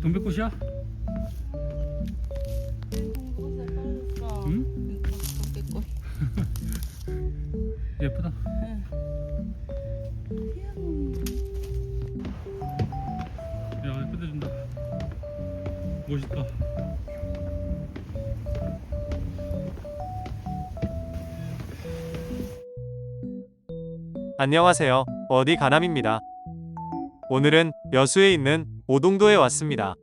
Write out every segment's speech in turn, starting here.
동백꽃이야? 응? 동백꽃. 예쁘다. 야, 예쁘다. 멋있다. 안녕하세요. 어디 가남입니다. 오늘은 여수에 있는 오동도에 왔습니다.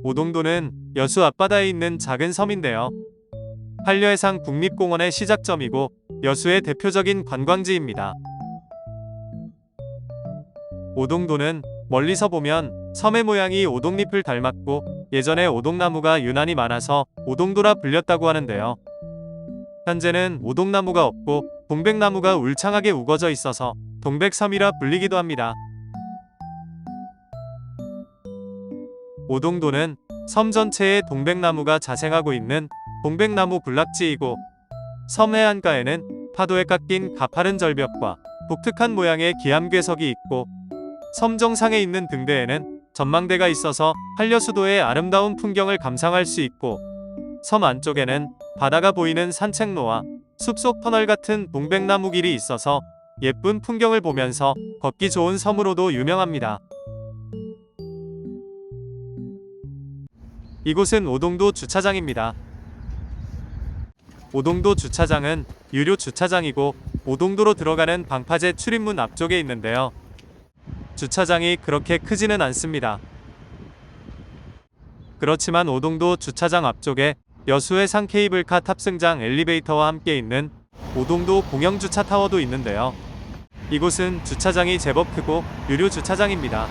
오동도는 여수 앞바다에 있는 작은 섬인데요. 한려해상 국립공원의 시작점이고 여수의 대표적인 관광지입니다. 오동도는 멀리서 보면 섬의 모양이 오동잎을 닮았고 예전에 오동나무가 유난히 많아서 오동도라 불렸다고 하는데요. 현재는 오동나무가 없고 동백나무가 울창하게 우거져 있어서 동백섬이라 불리기도 합니다. 오동도는 섬 전체에 동백나무가 자생하고 있는 동백나무 군락지이고 섬 해안가에는 파도에 깎인 가파른 절벽과 독특한 모양의 기암괴석이 있고 섬 정상에 있는 등대에는 전망대가 있어서 한려수도의 아름다운 풍경을 감상할 수 있고 섬 안쪽에는 바다가 보이는 산책로와 숲속 터널 같은 동백나무 길이 있어서 예쁜 풍경을 보면서 걷기 좋은 섬으로도 유명합니다. 이곳은 오동도 주차장입니다. 오동도 주차장은 유료 주차장이고 오동도로 들어가는 방파제 출입문 앞쪽에 있는데요. 주차장이 그렇게 크지는 않습니다. 그렇지만 오동도 주차장 앞쪽에 여수해상 케이블카 탑승장 엘리베이터와 함께 있는 오동도 공영주차 타워도 있는데요. 이곳은 주차장이 제법 크고 유료 주차장입니다.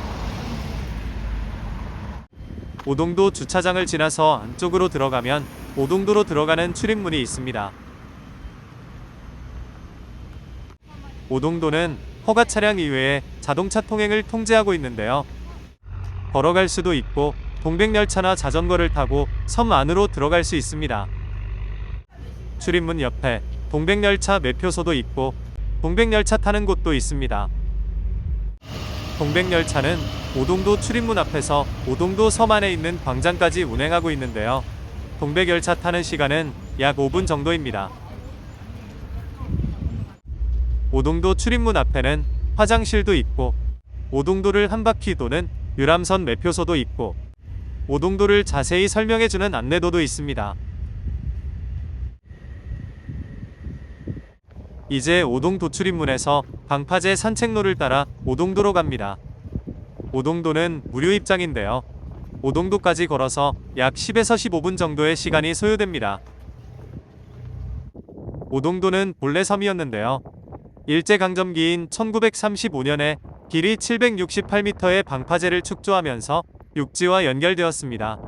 오동도 주차장을 지나서 안쪽으로 들어가면 오동도로 들어가는 출입문이 있습니다. 오동도는 허가 차량 이외에 자동차 통행을 통제하고 있는데요. 걸어갈 수도 있고 동백열차나 자전거를 타고 섬 안으로 들어갈 수 있습니다. 출입문 옆에 동백열차 매표소도 있고 동백열차 타는 곳도 있습니다. 동백열차는 오동도 출입문 앞에서 오동도 섬 안에 있는 광장까지 운행하고 있는데요. 동백열차 타는 시간은 약 5분 정도입니다. 오동도 출입문 앞에는 화장실도 있고 오동도를 한 바퀴 도는 유람선 매표소도 있고 오동도를 자세히 설명해주는 안내도도 있습니다. 이제 오동도 출입문에서 방파제 산책로를 따라 오동도로 갑니다. 오동도는 무료 입장인데요. 오동도까지 걸어서 약 10에서 15분 정도의 시간이 소요됩니다. 오동도는 본래 섬이었는데요. 일제강점기인 1935년에 길이 768m의 방파제를 축조하면서 육지와 연결되었습니다.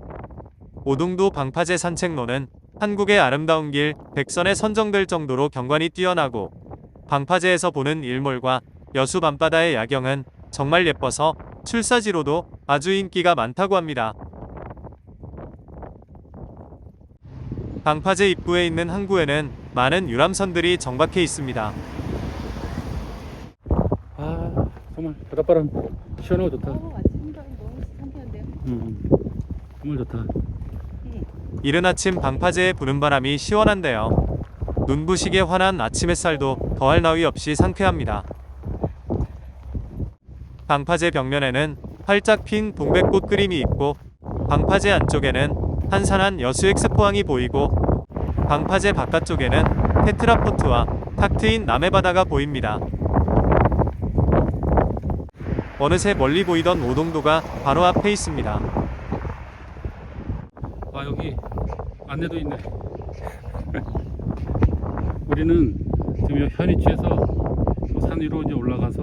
오동도 방파제 산책로는 한국의 아름다운 길 100선에 선정될 정도로 경관이 뛰어나고 방파제에서 보는 일몰과 여수 밤바다의 야경은 정말 예뻐서 출사지로도 아주 인기가 많다고 합니다. 방파제 입구에 있는 항구에는 많은 유람선들이 정박해 있습니다. 아, 정말 바닷바람 시원하고 좋다. 아침부터 너무 상쾌한데요? 정말 좋다. 이른 아침 방파제의 부는 바람이 시원한데요. 눈부시게 환한 아침 햇살도 더할 나위 없이 상쾌합니다. 방파제 벽면에는 활짝 핀 동백꽃 그림이 있고 방파제 안쪽에는 한산한 여수 엑스포항이 보이고 방파제 바깥쪽에는 테트라포트와 탁 트인 남해바다가 보입니다. 어느새 멀리 보이던 오동도가 바로 앞에 있습니다. 아, 여기 안내도 있네. 우리는 지금 현위치에서 산 위로 이제 올라가서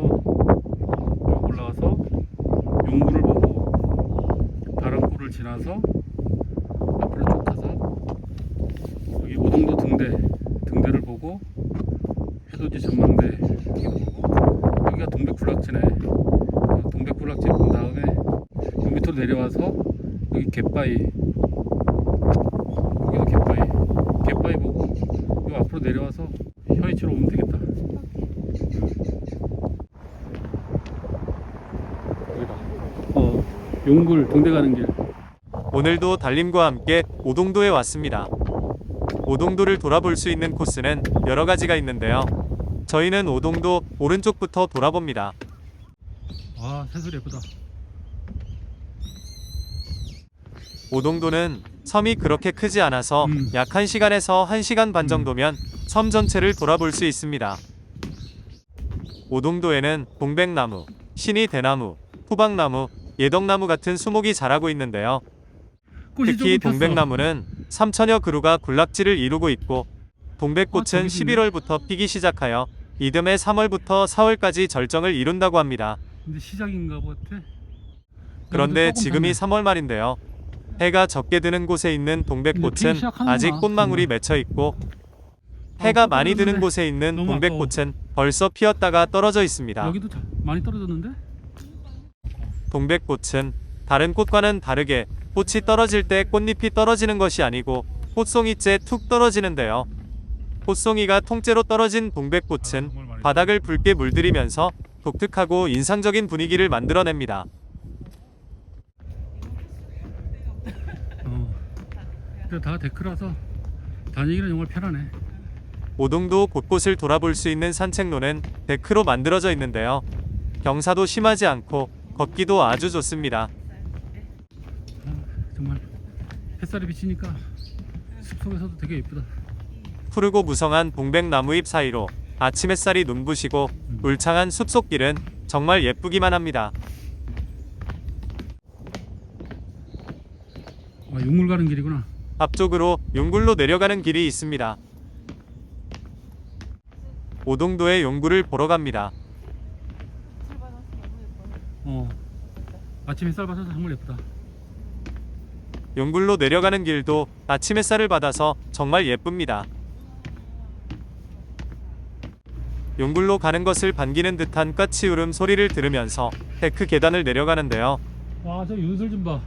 용구를 보고 다랑골을 지나서 앞으로 쭉 가서 여기 오동도 등대를 보고 해돋이 전망대 보고 여기가 동백군락지네. 동백군락지 본 다음에 요 밑으로 내려와서 여기 갯바위, 여기도 갯바위 보고 요 앞으로 내려와서 현이치로 오면 되겠다. 용굴 동대 가는 길. 오늘도 달림과 함께 오동도에 왔습니다. 오동도를 돌아볼 수 있는 코스는 여러 가지가 있는데요. 저희는 오동도 오른쪽부터 돌아봅니다. 와, 새소리 예쁘다. 오동도는 섬이 그렇게 크지 않아서 약 1시간에서 1시간 반 정도면 섬 전체를 돌아볼 수 있습니다. 오동도에는 동백나무, 신이 대나무, 호박나무, 예덕나무 같은 수목이 자라고 있는데요. 꽃이 특히 조금 폈어. 동백나무는 3천여 그루가 군락지를 이루고 있고, 동백꽃은 저기 있네. 11월부터 피기 시작하여 이듬해 3월부터 4월까지 절정을 이룬다고 합니다. 근데 시작인가 같아. 그런데 조금 지금이 폈네. 3월 말인데요. 해가 적게 드는 곳에 있는 이제 피기 동백꽃은 시작하는구나. 아직 꽃망울이 맺혀 있고, 해가 많이 드는 곳에 있는 너무 동백꽃은 벌써 피었다가 떨어져 있습니다. 여기도 많이 떨어졌는데? 동백꽃은 다른 꽃과는 다르게 꽃이 떨어질 때 꽃잎이 떨어지는 것이 아니고 꽃송이째 툭 떨어지는데요. 꽃송이가 통째로 떨어진 동백꽃은 바닥을 붉게 물들이면서 독특하고 인상적인 분위기를 만들어냅니다. 근데 다 데크라서 다니기는 정말 편하네. 오동도 곳곳을 돌아볼 수 있는 산책로는 데크로 만들어져 있는데요. 경사도 심하지 않고 걷기도 아주 좋습니다. 정말 햇살이 비치니까 숲속에서도 되게 예쁘다. 푸르고 무성한 동백나무잎 사이로 아침 햇살이 눈부시고 울창한 숲속길은 정말 예쁘기만 합니다. 용물 가는 길이구나. 앞쪽으로 용굴로 내려가는 길이 있습니다. 오동도의 용굴을 보러 갑니다. 아침 햇살 받아서 정말 예쁘다. 용굴로 내려가는 길도 아침 햇살을 받아서 정말 예쁩니다. 용굴로 가는 것을 반기는 듯한 까치울음 소리를 들으면서 데크 계단을 내려가는데요. 와, 저 윤슬 좀 봐.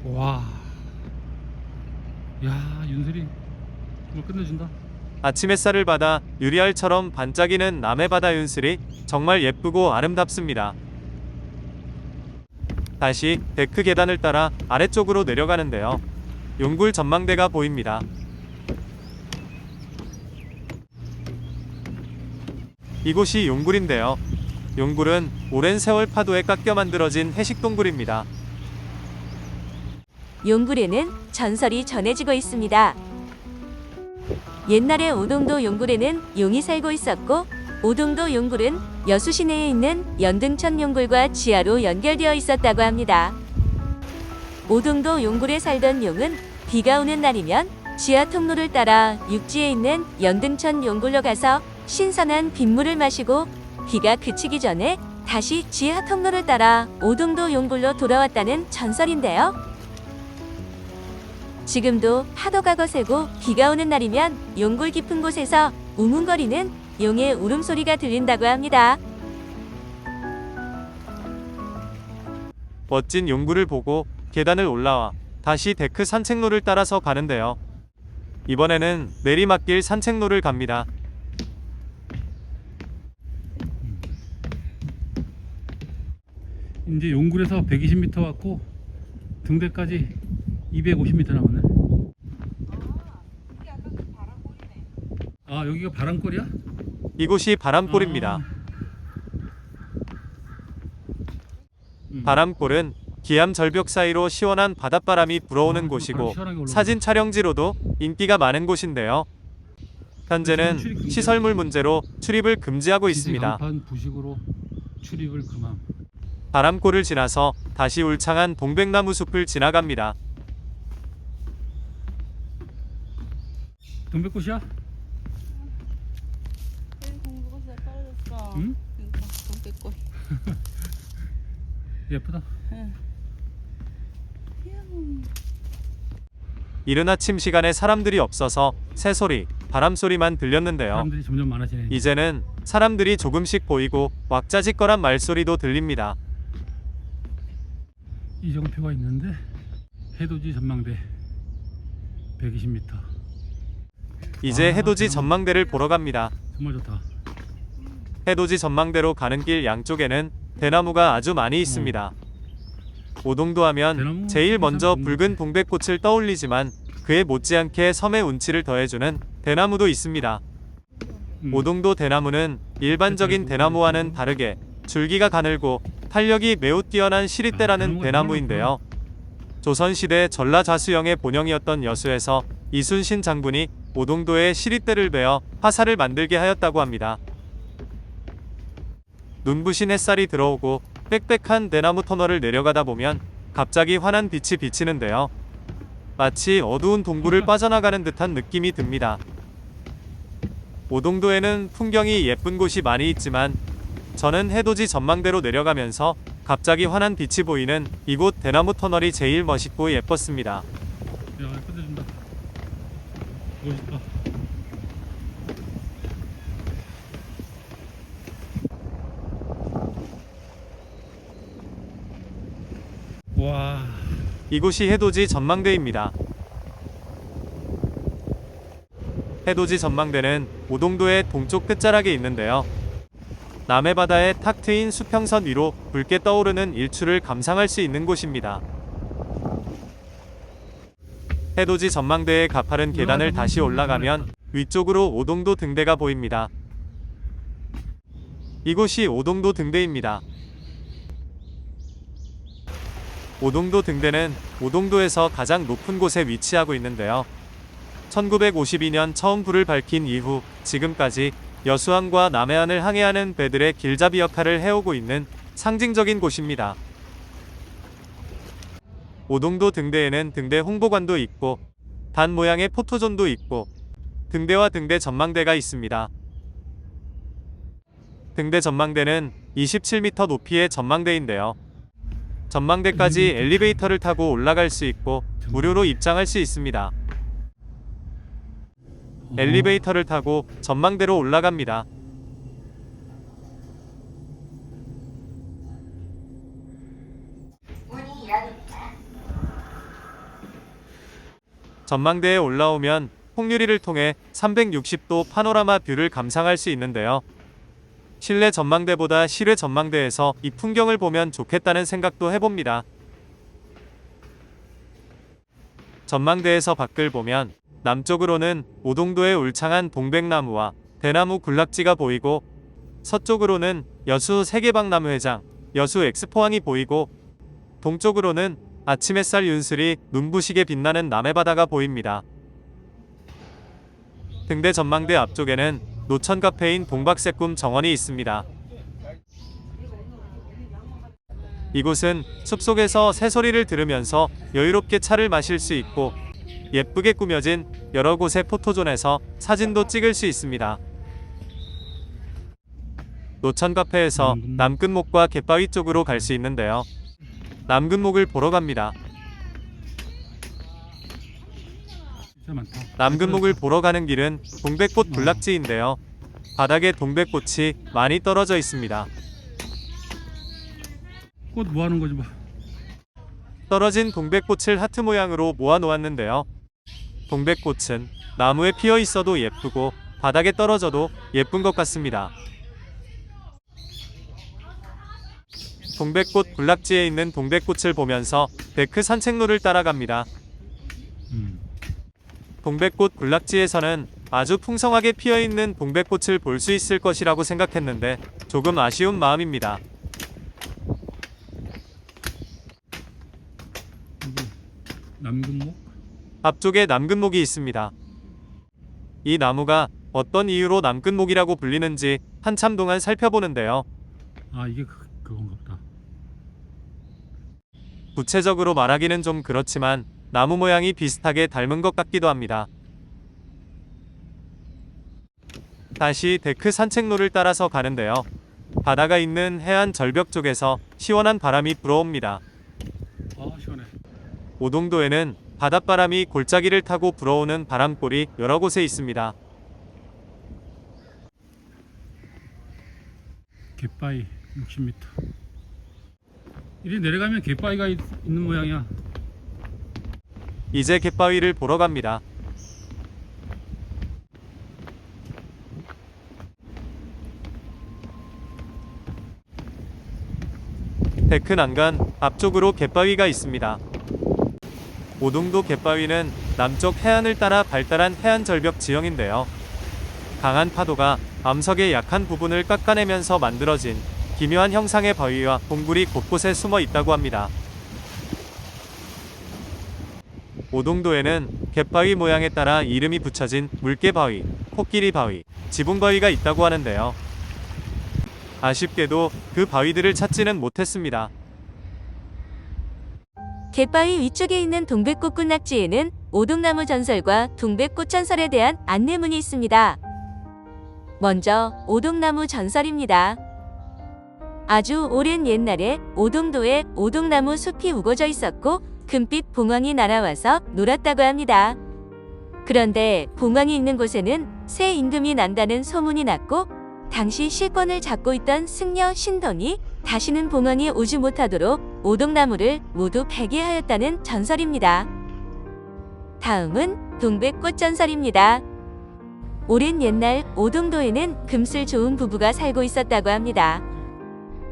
와, 야, 윤슬이 정말 끝내준다. 아침 햇살을 받아 유리알처럼 반짝이는 남해바다 윤슬이 정말 예쁘고 아름답습니다. 다시 데크 계단을 따라 아래쪽으로 내려가는데요. 용굴 전망대가 보입니다. 이곳이 용굴인데요. 용굴은 오랜 세월 파도에 깎여 만들어진 해식동굴입니다. 용굴에는 전설이 전해지고 있습니다. 옛날에 오동도 용굴에는 용이 살고 있었고, 오동도 용굴은 여수 시내에 있는 연등천 용굴과 지하로 연결되어 있었다고 합니다. 오동도 용굴에 살던 용은 비가 오는 날이면 지하 통로를 따라 육지에 있는 연등천 용굴로 가서 신선한 빗물을 마시고, 비가 그치기 전에 다시 지하 통로를 따라 오동도 용굴로 돌아왔다는 전설인데요. 지금도 파도가 거세고 비가 오는 날이면 용굴 깊은 곳에서 우문거리는 용의 울음소리가 들린다고 합니다. 멋진 용굴을 보고 계단을 올라와 다시 데크 산책로를 따라서 가는데요. 이번에는 내리막길 산책로를 갑니다. 이제 용굴에서 120m 왔고 등대까지 250m 남았네. 아, 여기가 바람골이야? 이곳이 바람골입니다. 바람골은 기암 절벽 사이로 시원한 바닷바람이 불어오는 곳이고 사진 촬영지로도 인기가 많은 곳인데요. 현재는 시설물 문제로 출입을 금지하고 있습니다. 간판 부식으로 출입을 금함. 바람골을 지나서 다시 울창한 동백나무 숲을 지나갑니다. 동백꽃이야? 공부가 잘 떨어졌어. 응? 그러니까 동백꽃. 예쁘다. 이른 아침 시간에 사람들이 없어서 새소리, 바람소리만 들렸는데요. 사람들이 점점 많아지네. 이제는 사람들이 조금씩 보이고 왁자지껄한 말소리도 들립니다. 이정표가 있는데 해돋이 전망대 120m. 이제 아, 해돋이 대박. 전망대를 보러 갑니다. 정말 좋다. 해돋이 전망대로 가는 길 양쪽에는 대나무가 아주 많이 있습니다. 오동도 하면 대나무 제일 먼저 항상 붉은 동백꽃을 떠올리지만 그에 못지않게 섬의 운치를 더해주는 대나무도 있습니다. 오동도 대나무는 일반적인 대나무와는 다르게 줄기가 가늘고 탄력이 매우 뛰어난 시리대라는 대나무인데요. 조선시대 전라좌수영의 본영이었던 여수에서 이순신 장군이 오동도에 시리대를 베어 화살을 만들게 하였다고 합니다. 눈부신 햇살이 들어오고 빽빽한 대나무 터널을 내려가다 보면 갑자기 환한 빛이 비치는데요. 마치 어두운 동굴을 빠져나가는 듯한 느낌이 듭니다. 오동도에는 풍경이 예쁜 곳이 많이 있지만 저는 해돋이 전망대로 내려가면서 갑자기 환한 빛이 보이는 이곳 대나무 터널이 제일 멋있고 예뻤습니다. 야, 끝내준다. 멋있다. 와, 이곳이 해돋이 전망대입니다. 해돋이 전망대는 오동도의 동쪽 끝자락에 있는데요. 남해바다에 탁 트인 수평선 위로 붉게 떠오르는 일출을 감상할 수 있는 곳입니다. 해돋이 전망대의 가파른 계단을 다시 올라가면 위쪽으로 오동도 등대가 보입니다. 이곳이 오동도 등대입니다. 오동도 등대는 오동도에서 가장 높은 곳에 위치하고 있는데요. 1952년 처음 불을 밝힌 이후 지금까지 여수항과 남해안을 항해하는 배들의 길잡이 역할을 해오고 있는 상징적인 곳입니다. 오동도 등대에는 등대 홍보관도 있고 단 모양의 포토존도 있고 등대와 등대 전망대가 있습니다. 등대 전망대는 27m 높이의 전망대인데요. 전망대까지 엘리베이터를 타고 올라갈 수 있고 무료로 입장할 수 있습니다. 엘리베이터를 타고 전망대로 올라갑니다. 전망대에 올라오면 폭유리를 통해 360도 파노라마 뷰를 감상할 수 있는데요. 실내 전망대보다 실외 전망대에서 이 풍경을 보면 좋겠다는 생각도 해봅니다. 전망대에서 밖을 보면 남쪽으로는 오동도의 울창한 동백나무와 대나무 군락지가 보이고 서쪽으로는 여수 세계박람회 회장, 여수 엑스포항이 보이고 동쪽으로는 아침 햇살 윤슬이 눈부시게 빛나는 남해바다가 보입니다. 등대 전망대 앞쪽에는 노천 카페인 동박새꿈 정원이 있습니다. 이곳은 숲속에서 새소리를 들으면서 여유롭게 차를 마실 수 있고 예쁘게 꾸며진 여러 곳의 포토존에서 사진도 찍을 수 있습니다. 노천 카페에서 남끝목과 갯바위 쪽으로 갈 수 있는데요. 남끝목을 보러 갑니다. 진짜 많다. 남끝목을 보러 가는 길은 동백꽃 군락지인데요. 바닥에 동백꽃이 많이 떨어져 있습니다. 꽃 뭐 하는 거지 뭐. 떨어진 동백꽃을 하트 모양으로 모아 놓았는데요. 동백꽃은 나무에 피어 있어도 예쁘고 바닥에 떨어져도 예쁜 것 같습니다. 동백꽃 군락지에 있는 동백꽃을 보면서 데크 산책로를 따라갑니다. 동백꽃 군락지에서는 아주 풍성하게 피어있는 동백꽃을 볼 수 있을 것이라고 생각했는데 조금 아쉬운 마음입니다. 남근목? 앞쪽에 남근목이 있습니다. 이 나무가 어떤 이유로 남근목이라고 불리는지 한참 동안 살펴보는데요. 아, 이게 그건가 보다. 구체적으로 말하기는 좀 그렇지만 나무 모양이 비슷하게 닮은 것 같기도 합니다. 다시 데크 산책로를 따라서 가는데요. 바다가 있는 해안 절벽 쪽에서 시원한 바람이 불어옵니다. 아, 시원해. 오동도에는 바닷바람이 골짜기를 타고 불어오는 바람골이 여러 곳에 있습니다. 갯바위 60m. 이리 내려가면 갯바위가 있는 모양이야. 이제 갯바위를 보러 갑니다. 백큰안간 앞쪽으로 갯바위가 있습니다. 오동도 갯바위는 남쪽 해안을 따라 발달한 해안 절벽 지형인데요. 강한 파도가 암석의 약한 부분을 깎아내면서 만들어진 기묘한 형상의 바위와 동굴이 곳곳에 숨어 있다고 합니다. 오동도에는 갯바위 모양에 따라 이름이 붙여진 물개바위, 코끼리바위, 지붕바위가 있다고 하는데요. 아쉽게도 그 바위들을 찾지는 못했습니다. 갯바위 위쪽에 있는 동백꽃 군락지에는 오동나무 전설과 동백꽃 전설에 대한 안내문이 있습니다. 먼저 오동나무 전설입니다. 아주 오랜 옛날에 오동도에 오동나무 숲이 우거져 있었고 금빛 봉황이 날아와서 놀았다고 합니다. 그런데 봉황이 있는 곳에는 새 임금이 난다는 소문이 났고 당시 실권을 잡고 있던 승려 신동이 다시는 봉황이 오지 못하도록 오동나무를 모두 폐기하였다는 전설입니다. 다음은 동백꽃 전설입니다. 오랜 옛날 오동도에는 금슬 좋은 부부가 살고 있었다고 합니다.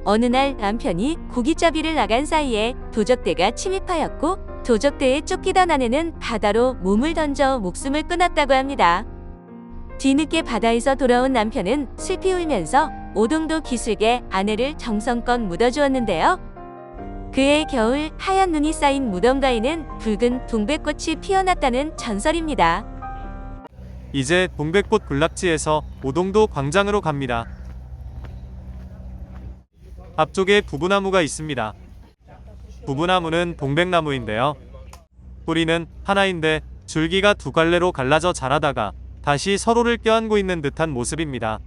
어느 날 남편이 고깃잡이를 나간 사이에 도적대가 침입하였고 도적대에 쫓기던 아내는 바다로 몸을 던져 목숨을 끊었다고 합니다. 뒤늦게 바다에서 돌아온 남편은 슬피 울면서 오동도 기슭에 아내를 정성껏 묻어주었는데요. 그해 겨울 하얀 눈이 쌓인 무덤가에는 붉은 동백꽃이 피어났다는 전설입니다. 이제 동백꽃 군락지에서 오동도 광장으로 갑니다. 앞쪽에 부부나무가 있습니다. 부부나무는 동백나무인데요. 뿌리는 하나인데 줄기가 두 갈래로 갈라져 자라다가 다시 서로를 껴안고 있는 듯한 모습입니다.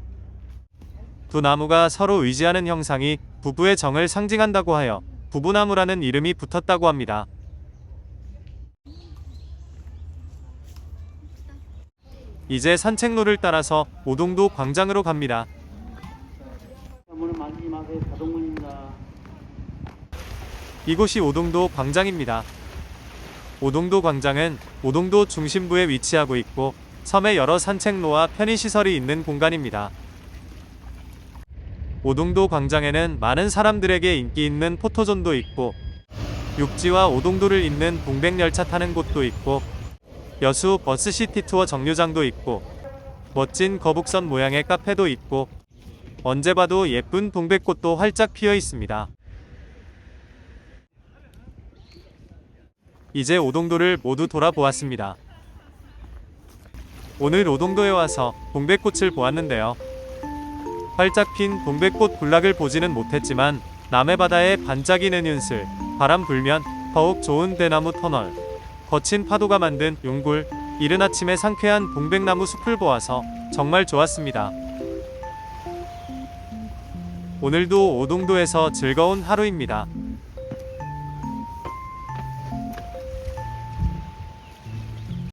두 나무가 서로 의지하는 형상이 부부의 정을 상징한다고 하여 부부나무라는 이름이 붙었다고 합니다. 이제 산책로를 따라서 오동도 광장으로 갑니다. 문을 만지지 마세요. 자동문입니다. 이곳이 오동도 광장입니다. 오동도 광장은 오동도 중심부에 위치하고 있고 섬에 여러 산책로와 편의시설이 있는 공간입니다. 오동도 광장에는 많은 사람들에게 인기 있는 포토존도 있고 육지와 오동도를 잇는 동백열차 타는 곳도 있고 여수 버스시티 투어 정류장도 있고 멋진 거북선 모양의 카페도 있고 언제 봐도 예쁜 동백꽃도 활짝 피어 있습니다. 이제 오동도를 모두 돌아보았습니다. 오늘 오동도에 와서 동백꽃을 보았는데요. 활짝 핀 동백꽃 군락을 보지는 못했지만 남해 바다에 반짝이는 윤슬, 바람 불면 더욱 좋은 대나무 터널, 거친 파도가 만든 용굴, 이른 아침에 상쾌한 동백나무 숲을 보아서 정말 좋았습니다. 오늘도 오동도에서 즐거운 하루입니다.